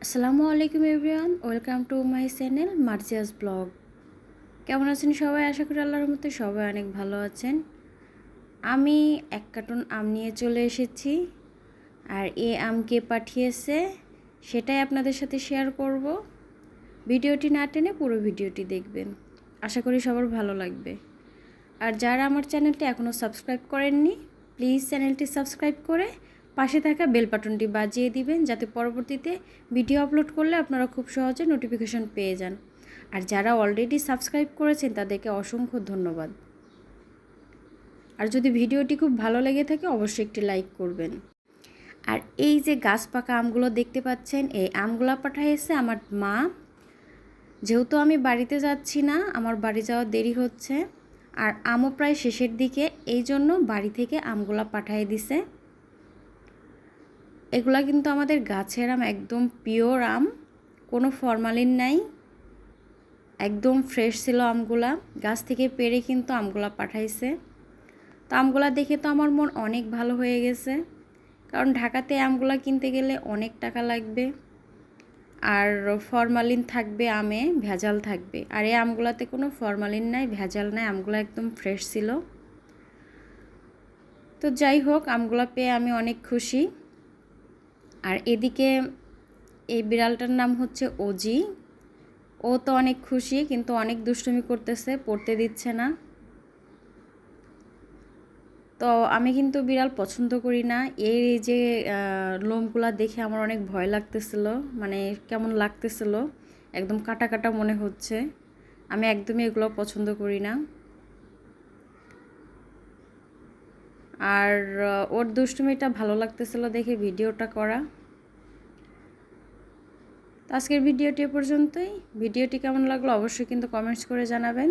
আসসালামু আলাইকুম everyone, welcome to my channel Marzia's blog. কেমন আছেন সবাই? আশা করি আল্লাহর মধ্যে সবাই অনেক ভালো আছেন। আমি এক কার্টন আম নিয়ে চলে এসেছি, আর এই আম কে পাঠিয়েছে সেটাই আপনাদের সাথে শেয়ার করব। ভিডিওটি না টেনে পুরো ভিডিওটি দেখবেন, আশা করি সবার ভালো লাগবে। আর যারা আমার চ্যানেলটি এখনও সাবস্ক্রাইব করেননি, প্লিজ চ্যানেলটি সাবস্ক্রাইব করে পাশে থাকা বেল বাটনটি বাজিয়ে দিবেন, যাতে পরবর্তীতে ভিডিও আপলোড করলে আপনারা খুব সহজে নোটিফিকেশন পেয়ে যান। আর যারা অলরেডি সাবস্ক্রাইব করেছেন তাদেরকে অসংখ্য ধন্যবাদ। আর যদি ভিডিওটি খুব ভালো লেগে থাকে অবশ্যই একটি লাইক করবেন। আর এই যে গাছ পাকা আমগুলো দেখতে পাচ্ছেন, এই আমগুলো পাঠিয়েছে আমার মা। যেহেতু আমি বাড়িতে যাচ্ছি না, আমার বাড়ি যাওয়ার দেরি হচ্ছে, আর আমও প্রায় শেষের দিকে, এই জন্য বাড়ি থেকে আমগুলা পাঠিয়ে দিছে। এগুলা কিন্তু আমাদের গাছের আম, একদম পিওর আম, কোনো ফরমালিন নাই, একদম ফ্রেশ ছিল আমগুলা। গাছ থেকে পেড়ে কিন্তু আমগুলা পাঠাইছে। তো আমগুলা দেখে তো আমার মন অনেক ভালো হয়ে গেছে, কারণ ঢাকাতে আমগুলা কিনতে গেলে অনেক টাকা লাগবে, আর ফরমালিন থাকবে, আমে ভেজাল থাকবে। আর এই আমগুলাতে কোনো ফরমালিন নাই, ভেজাল নাই, আমগুলো একদম ফ্রেশ ছিল। তো যাই হোক, আমগুলা পেয়ে আমি অনেক খুশি। আর এদিকে এই বিড়ালটার নাম হচ্ছে ওজি। ও তো অনেক খুশি, কিন্তু অনেক দুষ্টুমি করতেছে, পড়তে দিচ্ছে না। তো আমি কিন্তু বিড়াল পছন্দ করি না। এই যে লোমগুলা দেখে আমার অনেক ভয় লাগতেছিল, মানে কেমন লাগতেছিল, একদম কাটা কাটা মনে হচ্ছে। আমি একদমই এগুলো পছন্দ করি না। আর ওর দুষ্টুমিটা ভালো লাগতেছিল দেখে ভিডিওটা করা। তো আজকের ভিডিওটি এ পর্যন্তই। ভিডিওটি কেমন লাগলো অবশ্যই কিন্তু কমেন্টস করে জানাবেন।